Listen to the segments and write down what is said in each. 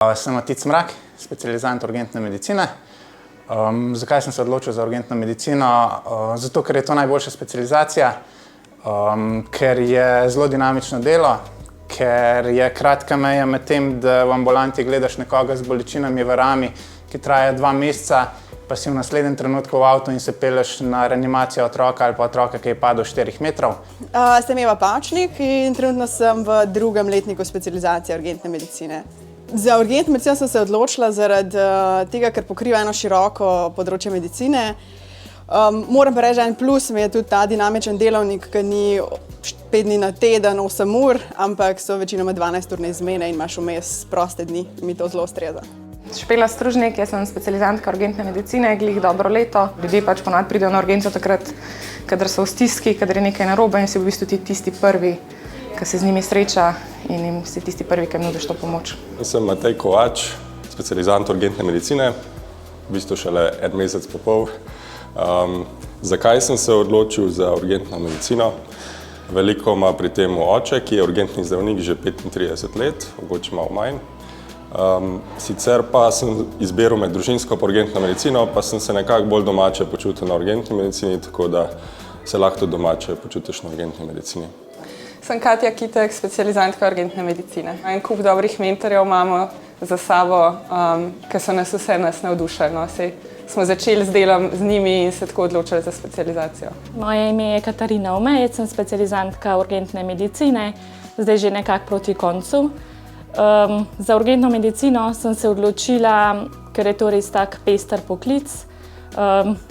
Sem Matic Mrak, specializant urgentne medicine. Zakaj sem se odločil za urgentno medicino? Zato, ker je to najboljša specializacija, ker je zelo dinamično delo, ker je kratka meja med tem, da v ambulanti gledaš nekoga z bolečinami v rami, ki traja 2 meseca, pa si v naslednjem trenutku v avtu in se peleš na reanimacijo otroka ali pa otroka, ki je padel 4 metrov. Sem Eva Pavčnik in trenutno sem v 2. letniku specializacije urgentne medicine. Za urgentno medicino sem se odločila zaradi tega, ker pokriva eno široko področje medicine. Moram pa reči, en plus mi je tudi ta dinamičen delovnik, ki ni 5 dni na teden, 8 ur, ampak so večinoma 12-urne izmene in imaš vmes proste dni. Mi to zelo ustreza. Špela Stružnik, jaz sem specializantka urgentne medicine, glih dobro leto. Ljudje pač ponavadi pridejo na urgenco takrat, kadar so v stiski, kadar je nekaj narobe in si v bistvu tisti prvi, ki se z njimi sreča in jim si tisti prvi, ki jim nudiš to pomoč. Sem Matej Kovač, specializant urgentne medicine, v bistvu šele 1 mesec pa pol. Zakaj sem se odločil za urgentno medicino? Veliko ima pri tem oče, ki je urgentni zdravnik že 35 let, mogoče malo manj. Sicer pa sem izbiral med družinsko in urgentno medicino, pa sem se nekako bolj domače počutil na urgentni medicini, tako da se lahko domače počutiš na urgentni medicini. Sem Katja Kitek, specializantka urgentne medicine. En kup dobrih mentorjev imamo za sabo, ki so nas vse navdušili. No. Smo začeli z delom z njimi in se tako odločili za specializacijo. Moje ime je Katarina Omejec, sem specializantka urgentne medicine, zdaj že nekako proti koncu. Za urgentno medicino sem se odločila, ker je to res tak pester poklic.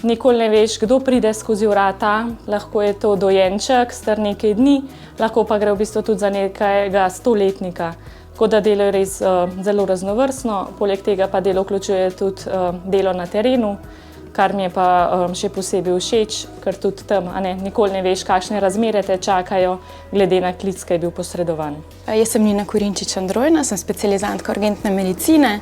Nikoli ne veš, kdo pride skozi vrata, lahko je to dojenček, star nekaj dni, lahko pa gre v bistvu tudi za nekega 100-letnika. Tako da delo je res zelo raznovrstno, poleg tega pa delo vključuje tudi delo na terenu, kar mi je pa še posebej všeč, ker tudi tam nikoli ne veš, kakšne razmere te čakajo, glede na klic, ki je bil posredovan. Jaz sem Nina Korinčič-Androjna, sem specializantka urgentne medicine,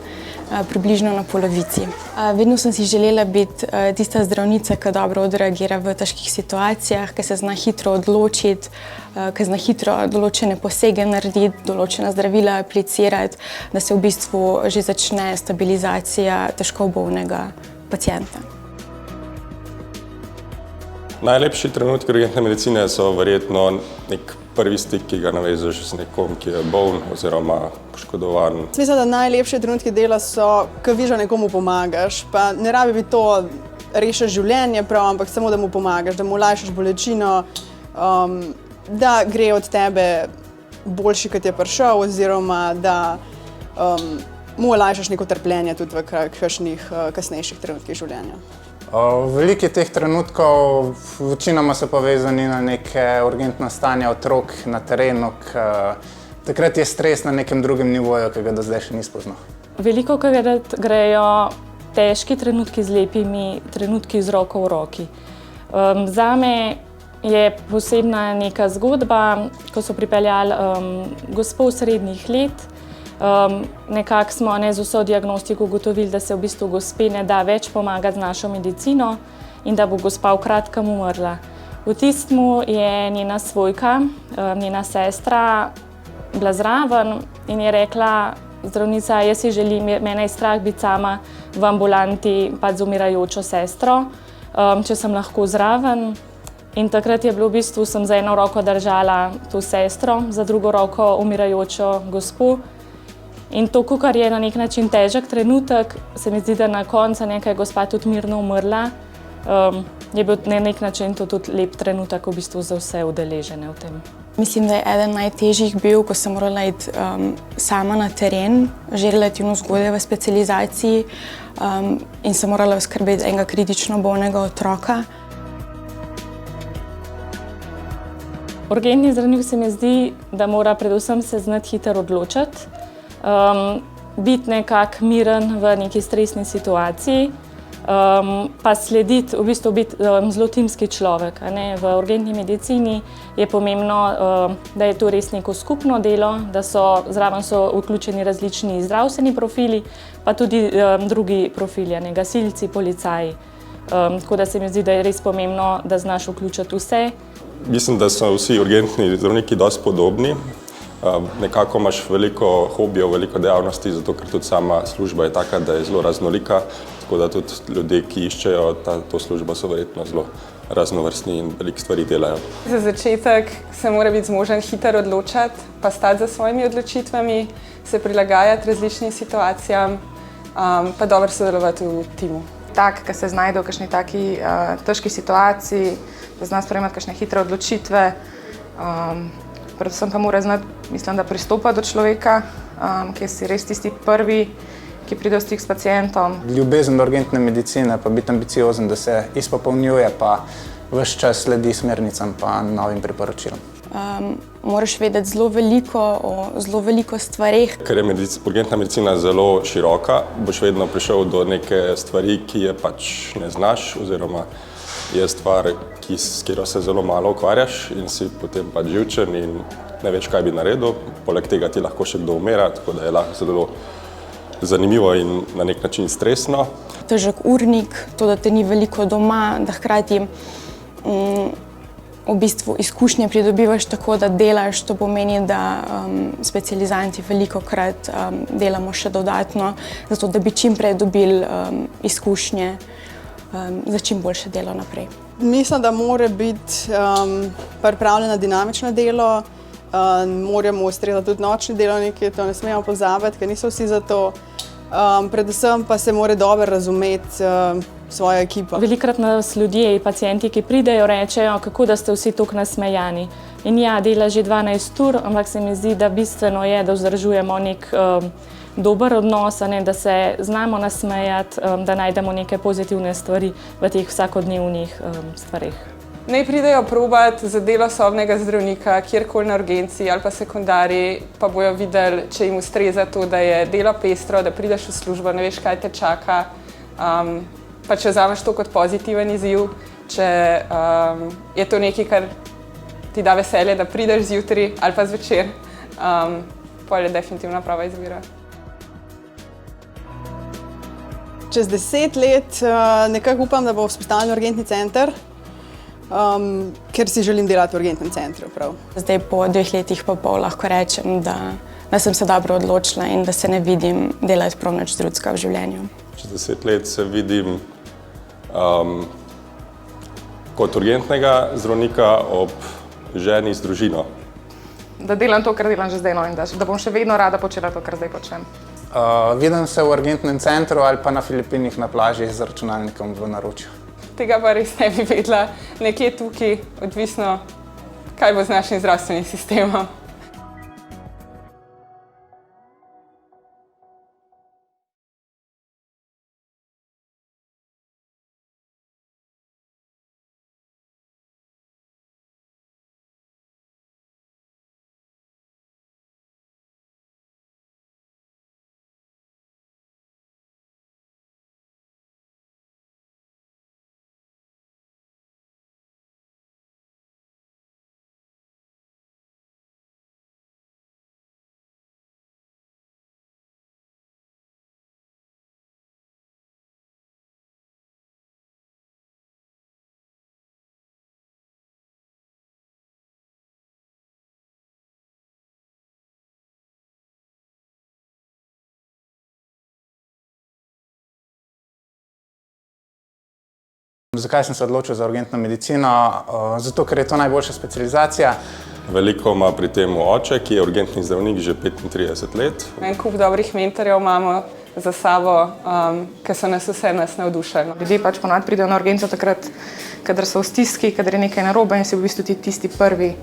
približno na polovici. Vedno sem si želela biti tista zdravnica, ki dobro odreagira v težkih situacijah, ki se zna hitro odločiti, ki zna hitro določene posege narediti, določena zdravila aplicirati, da se v bistvu že začne stabilizacija težko bolnega pacienta. Najlepši trenutki urgentne medicine so verjetno nek prvi stik, ki ga navežeš z nekom, ki je boln oziroma poškodovan. Mislim, da najlepši trenutki dela so, ko vidiš, da nekomu pomagaš, pa ne rabi biti to rešiš življenje prav, ampak samo, da mu pomagaš, da mu olajšaš bolečino, da gre od tebe boljši, kot je prišel, oziroma da mu olajšaš neko trpljenje tudi v kakšnih kasnejših trenutkih življenja. Veliko teh trenutkov večinoma so povezani na neke urgentna stanja otrok na terenu. Takrat je stres na nekem drugem nivoju, ki ga do zdaj še ni spoznal. Veliko krat grejo težki trenutki z lepimi trenutki z roko v roki. Zame je posebna neka zgodba, ko so pripeljali gospo srednjih let. Nekako smo z vso diagnostiko ugotovili, da se v bistvu gospe ne da več pomagati z našo medicino in da bo gospa v kratkem umrla. V tistmu je njena svojka, njena sestra, bila zraven in je rekla, zdravnica, jaz si želim, mene je strah biti sama v ambulanti z umirajočo sestro, če sem lahko zraven. In takrat je bilo v bistvu, sem za eno roko držala to sestro, za drugo roko umirajočo gospo. In to, kar je na nek način težek trenutek, se mi zdi, da na koncu nekaj gospa tudi mirno umrla, je bil na nek način to tudi lep trenutek v bistvu za vse udeležene v tem. Mislim, da je eden najtežjih bil, ko sem morala iti sama na teren, že relativno zgodaj v specializaciji in sem morala skrbeti enega kritično bolnega otroka. Urgentni zdravnik se mi zdi, da mora predvsem se znati hitro odločiti, biti nekako miren v neki stresni situaciji, pa slediti, v bistvu biti zelo timski človek. V urgentni medicini je pomembno, da je to res neko skupno delo, da zraven so vključeni različni zdravstveni profili, pa tudi drugi profili, gasilci, policaji. Tako da se mi zdi, da je res pomembno, da znaš vključiti vse. Mislim, da so vsi urgentni zdravniki dosti podobni. Nekako imaš veliko hobijev, veliko dejavnosti, zato ker tudi sama služba je taka, da je zelo raznolika, tako da tudi ljudje, ki iščejo to službo, so verjetno zelo raznovrstni in veliko stvari delajo. Za začetek se mora biti zmožen hitro odločati, pa stati za svojimi odločitvami, se prilagajati različnim situacijam, pa dobro sodelovati v timu. Tak, ki se znajde v kakšni taki težki situaciji, da zna sprejemati kakšne hitre odločitve. Predvsem pa mora znati, mislim, da pristopa do človeka, ki si res tisti prvi, ki pride v stik s pacientom. Ljubezen do urgentne medicine, pa biti ambiciozen, da se izpopolnjuje, pa ves čas sledi smernicam pa novim priporočilom. Moraš vedeti zelo veliko o zelo veliko stvareh. Ker je urgentna medicina zelo široka, boš vedno prišel do neke stvari, ki je pač ne znaš, oziroma je stvar, s katero se zelo malo ukvarjaš in si potem pač živčen in ne veš, kaj bi naredil. Poleg tega ti lahko še kdo umira, tako da je lahko zelo zanimivo in na nek način stresno. Težek urnik, to, da te ni veliko doma, da hkrati v bistvu izkušnje pridobivaš tako, da delaš, to pomeni, da specializanti velikokrat delamo še dodatno, zato da bi čim prej dobili izkušnje za čim boljše delo naprej. Mislim, da mora biti pripravljeno dinamično delo, moramo ustrezati tudi nočni delovniki, to ne smemo pozabiti, ker niso vsi za to. Predvsem pa se mora dobro razumeti svojo ekipo. Velikokrat nas ljudje, pacienti, ki pridejo, rečejo, kako da ste vsi tako nasmejani. In ja, dela že 12 ur, ampak se mi zdi, da bistveno je, da vzdržujemo nek dober odnos, da se znamo nasmejati, da najdemo neke pozitivne stvari v teh vsakodnevnih stvareh. Naj pridejo probati za delo sobnega zdravnika, kjerkoli na urgenci ali pa sekundarji, pa bojo videli, če jim ustreza to, da je delo pestro, da prideš v službo, ne veš, kaj te čaka. Pa če vzameš to kot pozitiven izziv, če je to nekaj, kar ti da veselje, da prideš zjutraj ali pa zvečer, pa je definitivno prava izbira. Čez 10 let nekako upam, da bo vzpostavljen urgentni center, ker si želim delati v urgentnem centru. Prav. Zdaj po 2 letih pa pol lahko rečem, da sem se dobro odločila in da se ne vidim delati prav nič drugega v življenju. Čez 10 let se vidim kot urgentnega zdravnika ob ženi z družino. Da delam to, kar delam že zdaj, in da bom še vedno rada počela to, kar zdaj počnem. Vidim se v urgentnem centru ali pa na Filipinih na plaži z računalnikom v naročju. Tega pa res ne bi vedela, nekje tukaj, odvisno, kaj bo z našim zdravstvenim sistemom. Zakaj sem se odločil za urgentno medicino? Zato, ker je to najboljša specializacija. Veliko ima pri tem oče, ki je urgentni zdravnik že 35 let. En kup dobrih mentorjev imamo za sabo, ki so nas vse navdušili. Ljudje pač ponavadi pridejo na urgenco takrat, kadar so v stiski, kadar je nekaj narobe in si v bistvu tisti prvi,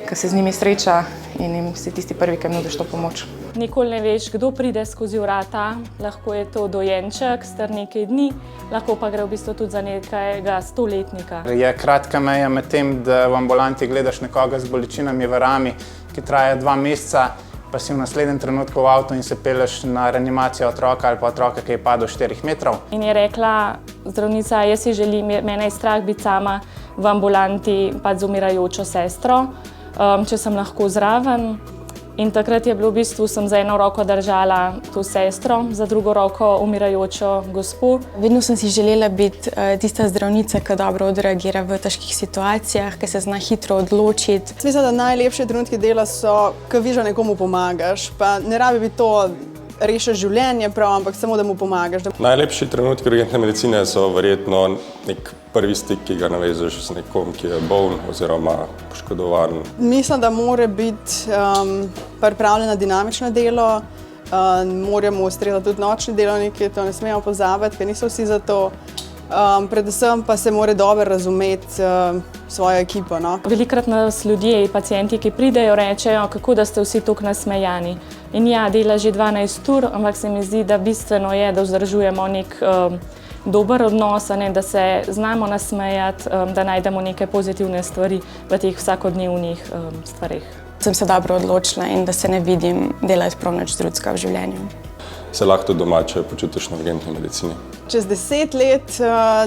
ki se z njimi sreča in jim si tisti prvi, ki jim nudiš to pomoč. Nikoli ne veš, kdo pride skozi vrata, lahko je to dojenček, star nekaj dni, lahko pa gre v bistvu tudi za nekega 100-letnika. Je kratka meja med tem, da v ambulanti gledaš nekoga z bolečinami v rami, ki traja 2 meseca, pa si v naslednjem trenutku v avtu in se peleš na reanimacijo otroka ali pa otroka, ki je padel 4 metrov. In je rekla zdravnica, jaz si želim, mene je strah biti sama v ambulanti pa z umirajočo sestro, če sem lahko zraven. In takrat je bilo v bistvu, sem za eno roko držala to sestro, za drugo roko umirajočo gospo. Vedno sem si želela biti tista zdravnica, ki dobro odreagira v težkih situacijah, ki se zna hitro odločiti. Mislim, da najlepše trenutki dela so, ko vidiš, da nekomu pomagaš. Pa ne rabi biti to rešiš življenje prav, ampak samo, da mu pomagaš. Najlepši trenutki urgentne medicine so verjetno nek prvi stik, ki ga navežeš z nekom, ki je boln oziroma poškodovan. Mislim, da mora biti pripravljeno dinamično delo, moramo ustrezati tudi nočni delovniki, to ne smemo pozabiti, ker niso vsi za to. Predvsem pa se mora dobro razumeti svojo ekipo. No? Velikokrat nas ljudje, pacienti, ki pridejo, rečejo, kako da ste vsi tukaj nasmejani. In ja, dela že 12 ur, ampak se mi zdi, da bistveno je, da vzdržujemo nek dober odnos, ne, da se znamo nasmejati, da najdemo neke pozitivne stvari v teh vsakodnevnih stvareh. Sem se dobro odločila in da se ne vidim delati prav nič drugega v življenju. Se lahko domače počutiš na urgentni medicini? Čez 10 let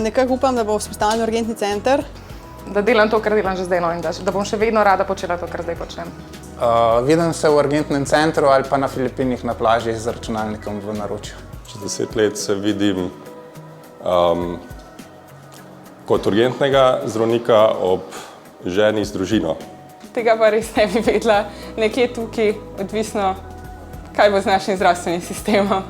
nekako upam, da bo vzpostavljen urgentni center. Da delam to, kar delam že zdaj, no, in da bom še vedno rada počela to, kar zdaj počnem. Vidim se v urgentnem centru ali pa na Filipinih na plaži z računalnikom v naročju. Čez 10 let se vidim kot urgentnega zdravnika ob ženi z družino. Tega pa res ne bi vedela, nekje tukaj, odvisno, kaj bo z našim zdravstvenim sistemom.